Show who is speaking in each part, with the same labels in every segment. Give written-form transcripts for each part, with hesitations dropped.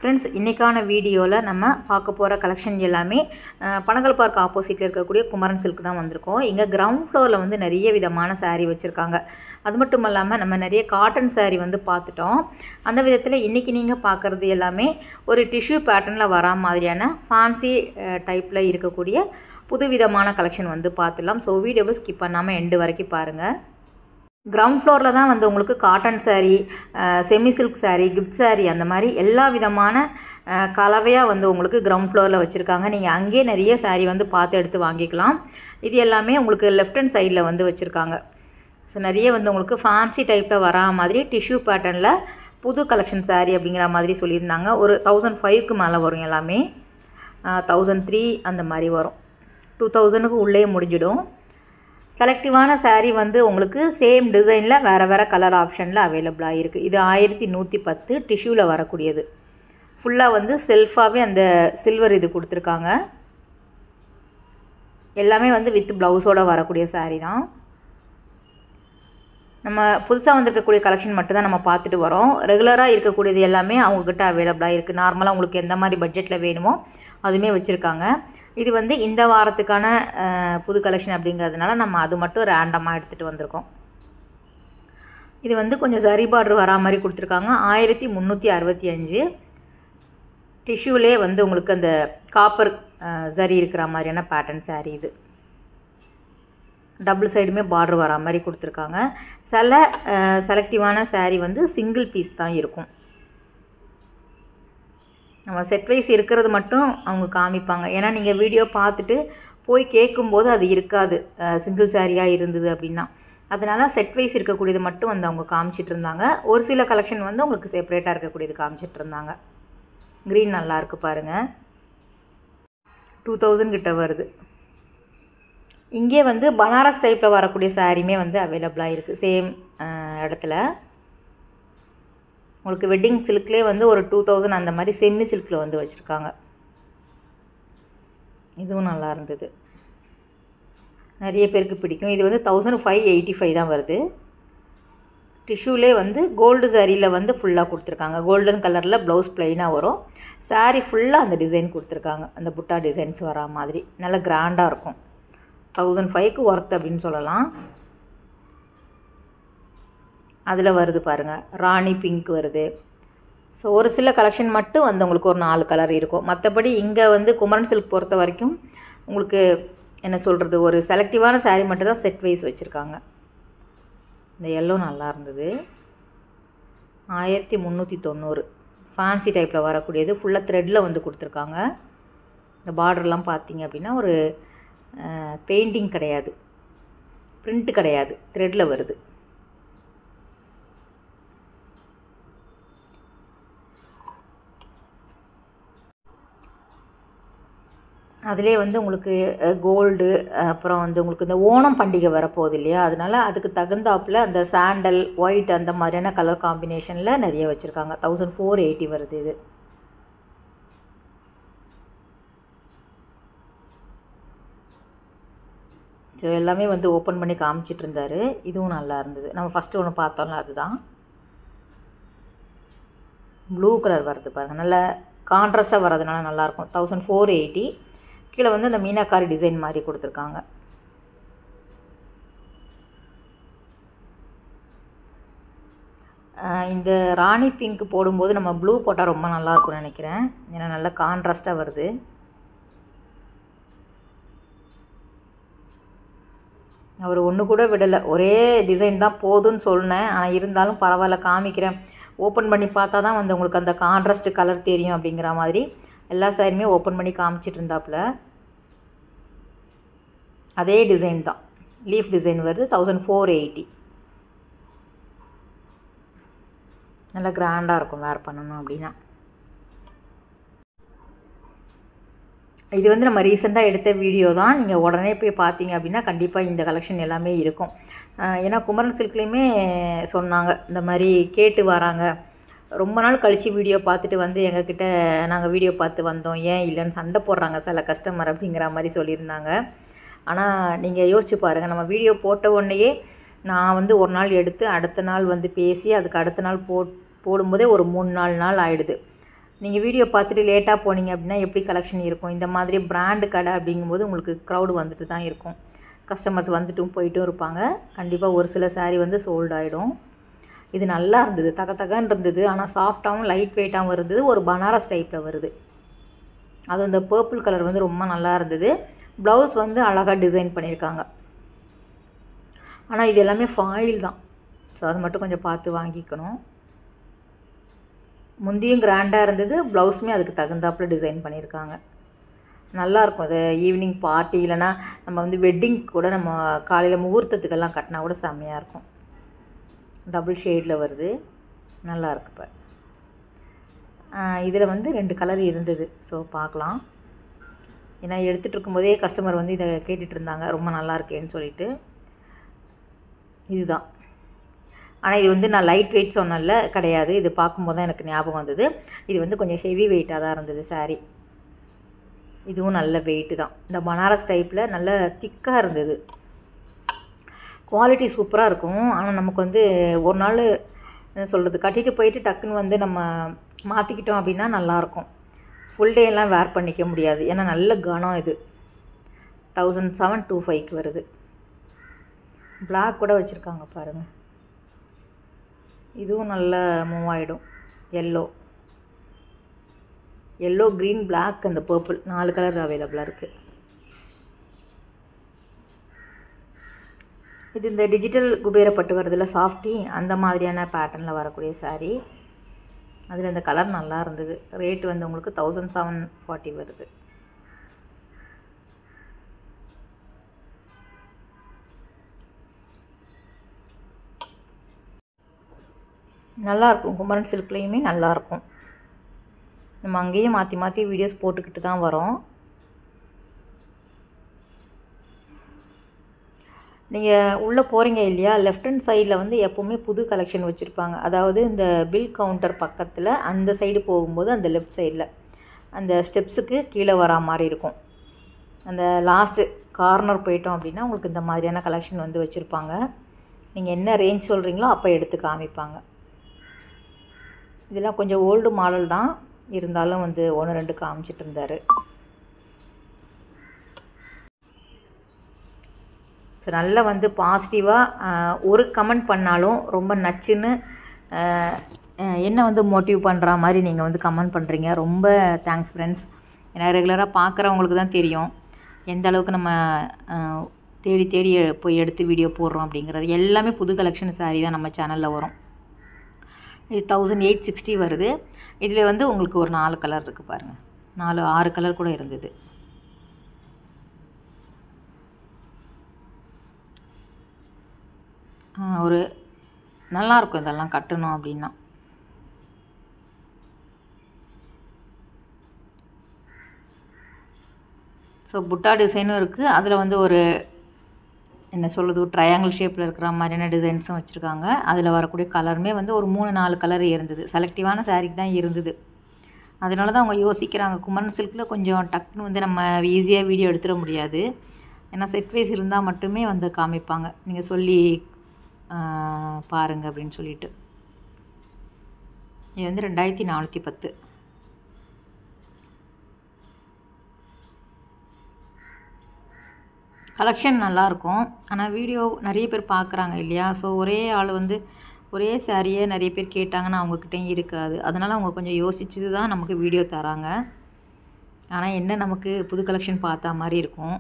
Speaker 1: Friends, இன்றைக்கான வீடியோவில் நம்ம பார்க்க போகிற கலெக்ஷன் எல்லாமே பனகல் பார்க் ஆப்போசிட்டில் இருக்கக்கூடிய குமரன் சில்க் தான் வந்திருக்கோம். இங்கே கிரவுண்ட் ஃப்ளோரில் வந்து நிறைய விதமான saree வச்சுருக்காங்க. அது மட்டும் இல்லாமல் நம்ம நிறைய காட்டன் saree வந்து பார்த்துட்டோம். அந்த விதத்தில் இன்றைக்கி நீங்கள் பார்க்குறது எல்லாமே ஒரு டிஷ்யூ பேட்டர்னில் வரா மாதிரியான ஃபேன்சி டைப்பில் இருக்கக்கூடிய புது விதமான கலெக்ஷன் வந்து பார்த்துடலாம். ஸோ வீடியோவை ஸ்கிப் பண்ணாமல் எண்டு வரைக்கும் பாருங்கள். கிரவுண்ட் ஃப்ளோரில் தான் வந்து உங்களுக்கு cotton saree, semi silk saree, gift saree அந்த மாதிரி எல்லா விதமான கலவையாக வந்து உங்களுக்கு கிரவுண்ட் ஃப்ளோரில் வச்சுருக்காங்க. நீங்கள் அங்கேயே நிறைய saree வந்து பார்த்து எடுத்து வாங்கிக்கலாம். இது எல்லாமே உங்களுக்கு லெஃப்ட் ஹேண்ட் சைடில் வந்து வச்சுருக்காங்க. ஸோ நிறைய வந்து உங்களுக்கு ஃபேன்சி டைப்பில் வரா மாதிரி டிஷ்யூ பேட்டர்னில் புது கலெக்ஷன் saree அப்படிங்கிற மாதிரி சொல்லியிருந்தாங்க. ஒரு 1005க்கு மேலே வரும், எல்லாமே 1003 அந்த மாதிரி வரும். 2000க்கு உள்ளே முடிஞ்சிடும். செலக்டிவான saree வந்து உங்களுக்கு சேம் டிசைனில் வேறு கலர் ஆப்ஷனில் அவைலபிளாக இருக்குது. இது 1110 டிஷ்யூவில் வரக்கூடியது. ஃபுல்லாக வந்து செல்ஃபாகவே அந்த சில்வர் இது கொடுத்துருக்காங்க. எல்லாமே வந்து வித் ப்ளவுஸோடு வரக்கூடிய saree தான். நம்ம புதுசாக வந்திருக்கக்கூடிய கலெக்ஷன் மட்டும்தான் நம்ம பார்த்துட்டு வரோம். ரெகுலராக இருக்கக்கூடியது எல்லாமே அவங்கக்கிட்ட அவைலபிளாக இருக்குது. நார்மலாக உங்களுக்கு எந்த மாதிரி பட்ஜெட்டில் வேணுமோ அதுவுமே வச்சுருக்காங்க. இது வந்து இந்த வாரத்துக்கான புது கலெக்ஷன் அப்படிங்கிறதுனால நம்ம அது மட்டும் ரேண்டமாக எடுத்துகிட்டு வந்திருக்கோம். இது வந்து கொஞ்சம் சரி பார்டர் வரா மாதிரி கொடுத்துருக்காங்க. 1365 டிஷ்யூலே வந்து உங்களுக்கு அந்த காப்பர் சரி இருக்கிற மாதிரியான பேட்டர்ன் saree. இது டபுள் சைடுமே பார்டர் வரா மாதிரி கொடுத்துருக்காங்க. சில செலக்டிவான saree வந்து சிங்கிள் பீஸ் தான் இருக்கும். நம்ம செட் வைஸ் இருக்கிறது மட்டும் அவங்க காமிப்பாங்க. ஏன்னா நீங்கள் வீடியோ பார்த்துட்டு போய் கேட்கும்போது அது இருக்காது, சிங்கிள் சாரியாக இருந்தது அப்படின்னா. அதனால் செட் வைஸ் இருக்கக்கூடியது மட்டும் வந்து அவங்க காமிச்சிட்டு இருந்தாங்க. ஒரு சில கலெக்ஷன் வந்து உங்களுக்கு செப்பரேட்டாக இருக்கக்கூடியது காமிச்சிட்டு இருந்தாங்க. க்ரீன் நல்லாயிருக்கு பாருங்கள். 2000 கிட்ட வருது. இங்கே வந்து பனாரஸ் டைப்பில் வரக்கூடிய சாரியுமே வந்து அவைலபிளாக இருக்குது சேம் இடத்துல. உங்களுக்கு வெட்டிங் சில்க்லேயே வந்து ஒரு 2000 அந்த மாதிரி செமி சில்கில் வந்து வச்சுருக்காங்க. இதுவும் நல்லா இருந்தது, நிறைய பேருக்கு பிடிக்கும். இது வந்து 1585 தான் வருது. டிஷ்யூலே வந்து கோல்டு சாரியில் வந்து ஃபுல்லாக கொடுத்துருக்காங்க. கோல்டன் கலரில் ப்ளவுஸ் ப்ளைனாக வரும். சாரீ ஃபுல்லாக அந்த டிசைன் கொடுத்துருக்காங்க. அந்த புட்டா டிசைன்ஸ் வரா மாதிரி நல்லா கிராண்டாக இருக்கும். 1005க்கு ஒர்த் அப்படின்னு சொல்லலாம். அதில் வருது பாருங்கள், ராணி பிங்க் வருது. ஸோ ஒரு சில கலெக்ஷன் மட்டும் வந்து உங்களுக்கு ஒரு 4 கலர் இருக்கும். மற்றபடி இங்கே வந்து குமரன் சில்க் பொறுத்த வரைக்கும் உங்களுக்கு என்ன சொல்கிறது, ஒரு செலக்டிவான saree மட்டும் தான் செட் வைஸ் வச்சுருக்காங்க. இந்த எல்லோ நல்லா இருந்தது. 1390 ஃபேன்சி டைப்பில் வரக்கூடியது. ஃபுல்லாக த்ரெட்டில் வந்து கொடுத்துருக்காங்க. இந்த பார்டர்லாம் பார்த்தீங்க அப்படின்னா ஒரு பெயிண்டிங் கிடையாது, பிரிண்ட் கிடையாது, த்ரெட்டில் வருது. அதிலே வந்து உங்களுக்கு கோல்டு, அப்புறம் வந்து உங்களுக்கு இந்த ஓணம் பண்டிகை வரப்போகுது இல்லையா, அதனால் அதுக்கு தகுந்தாப்பில் அந்த சாண்டல், ஒயிட் அந்த மாதிரியான கலர் காம்பினேஷனில் நிறைய வச்சுருக்காங்க. 1480 வருது இது. ஸோ எல்லாமே வந்து ஓப்பன் பண்ணி காமிச்சிட்டு இருந்தார். இதுவும் நல்லா இருந்தது. நம்ம ஃபஸ்ட்டு ஒன்று பார்த்தோம்ல அதுதான். ப்ளூ கலர் வருது பாருங்கள், நல்ல கான்ட்ராஸ்ட்டாக வர்றதுனால நல்லாயிருக்கும். 1480. கீழே வந்து அந்த மீனாக்காரி டிசைன் மாதிரி கொடுத்துருக்காங்க. இந்த ராணி பிங்க் போடும்போது நம்ம ப்ளூ போட்டால் ரொம்ப நல்லாயிருக்கும்னு நினைக்கிறேன். ஏன்னா நல்லா கான்ட்ராஸ்ட்டாக வருது. அவர் ஒன்று கூட விடலை, ஒரே டிசைன் தான் போதுன்னு சொன்னேன். ஆனால் இருந்தாலும் பரவாயில்ல காமிக்கிறேன், ஓப்பன் பண்ணி பார்த்தா தான் வந்து உங்களுக்கு அந்த கான்ட்ராஸ்ட் கலர் தெரியும் அப்படிங்கிற மாதிரி எல்லா சாரியுமே ஓப்பன் பண்ணி காமிச்சிட்டு இருந்தாப்புல. அதே டிசைன் தான், லீஃப் டிசைன் வருது. 1480. நல்லா கிராண்டாக இருக்கும் வேர் பண்ணணும் அப்படின்னா. இது வந்து நம்ம ரீசெண்டாக எடுத்த வீடியோ தான். நீங்கள் உடனே போய் பார்த்தீங்க அப்படின்னா கண்டிப்பாக இந்த கலெக்ஷன் எல்லாமே இருக்கும். ஏன்னா குமரன் சில்க்லேயுமே சொன்னாங்க, இந்த மாதிரி கேட்டு வராங்க. ரொம்ப நாள் கழித்து வீடியோ பார்த்துட்டு வந்து எங்ககிட்ட நாங்கள் வீடியோ பார்த்து வந்தோம், ஏன் இல்லைன்னு சண்டை போடுறாங்க சில கஸ்டமர் அப்படிங்கிற மாதிரி சொல்லியிருந்தாங்க. ஆனால் நீங்கள் யோசிச்சு பாருங்கள், நம்ம வீடியோ போட்ட உடனேயே நான் வந்து ஒரு நாள் எடுத்து அடுத்த நாள் வந்து பேசி அதுக்கு அடுத்த நாள் போடும்போதே ஒரு 3-4 நாள் ஆகிடுது. நீங்கள் வீடியோ பார்த்துட்டு லேட்டாக போனீங்க அப்படின்னா எப்படி கலெக்ஷன் இருக்கும். இந்த மாதிரி பிராண்டு கடை அப்படிங்கும்போது உங்களுக்கு க்ரௌடு வந்துட்டு தான் இருக்கும். கஸ்டமர்ஸ் வந்துட்டும் போயிட்டும் இருப்பாங்க. கண்டிப்பாக ஒரு சில சாரீ வந்து சோல்ட் ஆகிடும். இது நல்லா இருந்தது, தகன்னு இருந்தது. ஆனால் சாஃப்டாகவும் லைட் வெயிட்டாகவும் இருந்தது. ஒரு பனாரஸ் டைப்பில் வருது. அது அந்த பர்பிள் கலர் வந்து ரொம்ப நல்லா இருந்தது. ப்ளவுஸ் வந்து அழகாக டிசைன் பண்ணியிருக்காங்க. ஆனால் இது எல்லாமே ஃபாயில் தான். ஸோ அது மட்டும் கொஞ்சம் பார்த்து வாங்கிக்கணும். முந்தியும் கிராண்டாக இருந்தது. ப்ளவுஸுமே அதுக்கு தகுந்தாப்பில் டிசைன் பண்ணியிருக்காங்க. நல்லாயிருக்கும். அது ஈவினிங் பார்ட்டி இல்லைனா நம்ம வந்து வெட்டிங் கூட நம்ம காலையில் முகூர்த்தத்துக்கெல்லாம் கட்டினா கூட செம்மையாக இருக்கும். டபுள் ஷேடில் வருது. நல்லாயிருக்கு. இப்போ இதில் வந்து 2 கலர் இருந்தது. ஸோ பார்க்கலாம். ஏன்னா எடுத்துகிட்டு இருக்கும்போதே கஸ்டமர் வந்து இதை கேட்டுட்டு இருந்தாங்க, ரொம்ப நல்லா இருக்கேன்னு சொல்லிட்டு. இதுதான். ஆனால் இது வந்து நான் லைட் வெயிட் சொன்னல, கிடையாது. இது பார்க்கும்போது தான் எனக்கு ஞாபகம் வந்தது. இது வந்து கொஞ்சம் ஹெவி வெயிட்டாக தான் இருந்தது சாரீ. இதுவும் நல்ல வெயிட்டு தான். இந்த பனாரஸ் டைப்பில் நல்ல திக்காக இருந்தது. குவாலிட்டி சூப்பராக இருக்கும். ஆனால் நமக்கு வந்து ஒரு நாள் என்ன சொல்கிறது, கட்டிட்டு போயிட்டு டக்குன்னு வந்து நம்ம மாற்றிக்கிட்டோம் அப்படின்னா நல்லாயிருக்கும். ஃபுல் டேலாம் வேர் பண்ணிக்க முடியாது. ஏன்னா நல்ல கனம். இது 1725க்கு வருது. பிளாக் கூட வச்சுருக்காங்க பாருங்கள். இதுவும் நல்ல மூவ் ஆகிடும். எல்லோ க்ரீன் பிளாக் அந்த பர்பிள் 4 கலர் அவைலபிளாக இருக்குது. இது இந்த டிஜிட்டல் குபேரப்பட்டு வருதுல்ல, சாஃப்டி, அந்த மாதிரியான பேட்டர்னில் வரக்கூடிய சாரீ. அதில் இந்த கலர் நல்லா இருந்தது. ரேட் வந்து உங்களுக்கு 1740 வருது. நல்லாயிருக்கும். குமரன் சில்க்லேயுமே நல்லாயிருக்கும். நம்ம அங்கேயும் மாற்றி மாற்றி வீடியோஸ் போட்டுக்கிட்டு தான் வரோம். நீங்கள் உள்ளே போகிறீங்க இல்லையா, லெஃப்ட் ஹேண்ட் சைடில் வந்து எப்போவுமே புது கலெக்ஷன் வச்சுருப்பாங்க. அதாவது இந்த பில் கவுண்டர் பக்கத்தில் அந்த சைடு போகும்போது அந்த லெஃப்ட் சைடில் அந்த ஸ்டெப்ஸுக்கு கீழே வரா மாதிரி இருக்கும். அந்த லாஸ்ட்டு கார்னர் போயிட்டோம் அப்படின்னா உங்களுக்கு இந்த மாதிரியான கலெக்ஷன் வந்து வச்சுருப்பாங்க. நீங்கள் என்ன ரேஞ்ச் சொல்கிறீங்களோ அப்போ எடுத்து காமிப்பாங்க. இதெல்லாம் கொஞ்சம் ஓல்டு மாடல் தான், இருந்தாலும் வந்து 1-2 காமிச்சிட்டு இருந்தார். ஸோ நல்லா வந்து பாசிட்டிவாக ஒரு கமெண்ட் பண்ணாலும் ரொம்ப நச்சுன்னு என்ன வந்து மோட்டிவ் பண்ணுற மாதிரி நீங்கள் வந்து கமெண்ட் பண்ணுறீங்க. ரொம்ப தேங்க்ஸ் ஃப்ரெண்ட்ஸ். ஏன்னா ரெகுலராக பார்க்குறவங்களுக்கு தான் தெரியும் எந்த அளவுக்கு நம்ம தேடி தேடி போய் எடுத்து வீடியோ போடுறோம் அப்படிங்கிறது. எல்லாமே புது கலெக்ஷன் சாரீ தான் நம்ம சேனலில் வரும். இது 1860 வருது. இதில் வந்து உங்களுக்கு ஒரு 4 கலர் இருக்குது பாருங்கள். 6 கலர் கூட இருந்தது. ஒரு நல்லாயிருக்கும் இதெல்லாம் கட்டணும் அப்படின்னா. ஸோ புட்டா டிசைனும் இருக்குது. அதில் வந்து ஒரு என்ன சொல்கிறது, ஒரு ட்ரையாங்கிள் ஷேப்பில் இருக்கிற மாதிரியான டிசைன்ஸும் வச்சுருக்காங்க. அதில் வரக்கூடிய கலருமே வந்து ஒரு 3-4 கலர் இருந்தது. செலக்டிவான சாரீக்கு தான் இருந்தது. அதனால தான் அவங்க யோசிக்கிறாங்க. குமரன் சில்கில் கொஞ்சம் டக்குன்னு வந்து நம்ம ஈஸியாக வீடியோ எடுத்துட முடியாது. ஏன்னா செட் வைஸ் இருந்தால் மட்டுமே வந்து காமிப்பாங்க. நீங்கள் சொல்லி பாருங்கள் அப்படின்னு சொல்லிட்டு. இது வந்து 2410. கலெக்ஷன் நல்லாயிருக்கும். ஆனால் வீடியோ நிறைய பேர் பார்க்குறாங்க இல்லையா. ஸோ ஒரே ஆள் வந்து ஒரே சாரியே நிறைய பேர் கேட்டாங்கன்னா அவங்கக்கிட்டையும் இருக்காது. அதனால் அவங்க கொஞ்சம் யோசிச்சு தான் நமக்கு வீடியோ தராங்க. ஆனால் என்ன நமக்கு புது கலெக்ஷன் பார்த்தா மாதிரி இருக்கும்.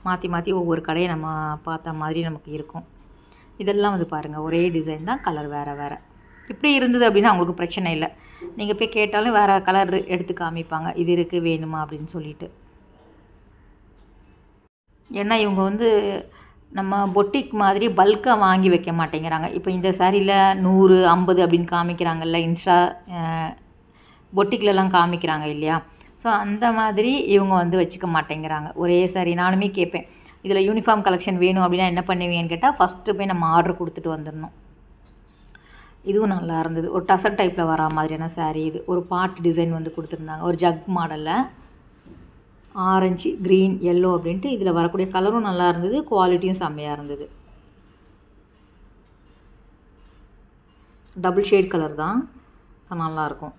Speaker 1: மாற்றி மாற்றி ஒவ்வொரு கடையை நம்ம பார்த்த மாதிரி நமக்கு இருக்கும். இதெல்லாம் வந்து பாருங்கள், ஒரே டிசைன் தான், கலர் வேறு வேறு. இப்படி இருந்தது அப்படின்னா அவங்களுக்கு பிரச்சனை இல்லை. நீங்கள் போய் கேட்டாலும் வேறு கலர் எடுத்து காமிப்பாங்க. இது இருக்குது வேணுமா அப்படின்னு சொல்லிட்டு. ஏன்னா இவங்க வந்து நம்ம பொட்டிக் மாதிரி பல்காக வாங்கி வைக்க மாட்டேங்கிறாங்க. இப்போ இந்த சாரியில் 100, 50 அப்படின்னு காமிக்கிறாங்கல்ல, இன்ஸ்டா பொட்டிக்லலாம் காமிக்கிறாங்க இல்லையா. ஸோ அந்த மாதிரி இவங்க வந்து வச்சுக்க மாட்டேங்கிறாங்க. ஒரே சாரி நானுமே கேட்பேன், இதில் யூனிஃபார்ம் கலெக்ஷன் வேணும் அப்படின்னா என்ன பண்ணுவீங்கன்னு கேட்டால் ஃபஸ்ட்டு போய் நம்ம ஆர்டர் கொடுத்துட்டு வந்துடணும். இதுவும் நல்லா இருந்தது. ஒரு டசர் டைப்பில் வரா மாதிரியான சாரீ. இது ஒரு பாட் டிசைன் வந்து கொடுத்துருந்தாங்க, ஒரு ஜக் மாடலில். ஆரஞ்சு, க்ரீன், எல்லோ அப்படின்ட்டு இதில் வரக்கூடிய கலரும் நல்லா இருந்தது. குவாலிட்டியும் செம்மையாக இருந்தது. டபுள் ஷேட் கலர் தான். ஸோ நல்லாயிருக்கும்.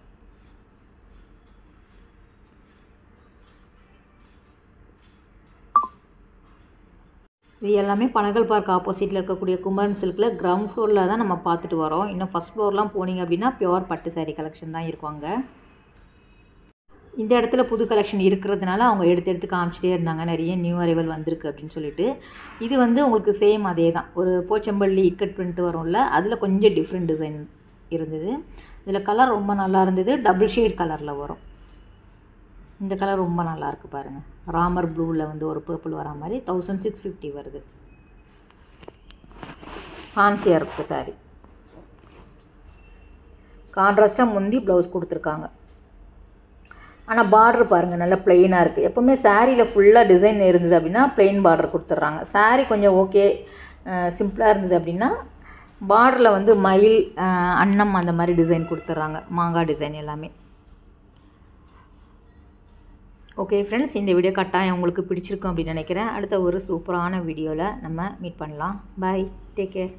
Speaker 1: இது எல்லாமே பனகல் பார்க் ஆப்போசிட்டில் இருக்கக்கூடிய குமரன் சில்கில் கிரவுண்ட் ஃப்ளோரில் தான் நம்ம பார்த்துட்டு வரோம். இன்னும் ஃபஸ்ட் ஃப்ளோர்லாம் போனீங்க அப்படின்னா பியோர் பட்டு சாரீ கலெக்ஷன் தான் இருக்கும் அங்கே. இந்த இடத்துல புது கலெக்ஷன் இருக்கிறதுனால அவங்க எடுத்து காமிச்சிட்டே இருந்தாங்க, நிறைய நியூ அரைவல் வந்திருக்கு அப்படின்னு சொல்லிட்டு. இது வந்து உங்களுக்கு சேம் அதே தான், ஒரு போச்சம்பள்ளி இக்கட் பிரிண்ட் வரும்ல, அதில் கொஞ்சம் டிஃப்ரெண்ட் டிசைன் இருந்தது. இதில் கலர் ரொம்ப நல்லா இருந்தது, டபுள் ஷேட் கலரில் வரும். இந்த கலர் ரொம்ப நல்லா இருக்குது பாருங்கள், ராமர் ப்ளூவில் வந்து ஒரு பர்பிள் வரா மாதிரி 1650 வருது. ஃபேன்சியாக இருக்குது சாரி. கான்ட்ராஸ்ட்டாக முந்தி ப்ளவுஸ் கொடுத்துருக்காங்க. ஆனால் பார்டர் பாருங்கள் நல்லா ப்ளெயினாக இருக்குது. எப்போவுமே சாரியில் ஃபுல்லாக டிசைன் இருந்தது அப்படின்னா ப்ளெயின் பார்டர் கொடுத்துட்றாங்க. சாரீ கொஞ்சம் ஓகே சிம்பிளாக இருந்தது அப்படின்னா பார்டரில் வந்து மயில் அன்னம் அந்த மாதிரி டிசைன் கொடுத்துட்றாங்க, மாங்காய் டிசைன் எல்லாமே. ஓகே ஃப்ரெண்ட்ஸ், இந்த வீடியோ கட்டாயம் உங்களுக்கு பிடிச்சிருக்கும் அப்படின்னு நினைக்கிறேன். அடுத்த ஒரு சூப்பரான வீடியோவில் நம்ம மீட் பண்ணலாம். பாய், டேக் கேர்.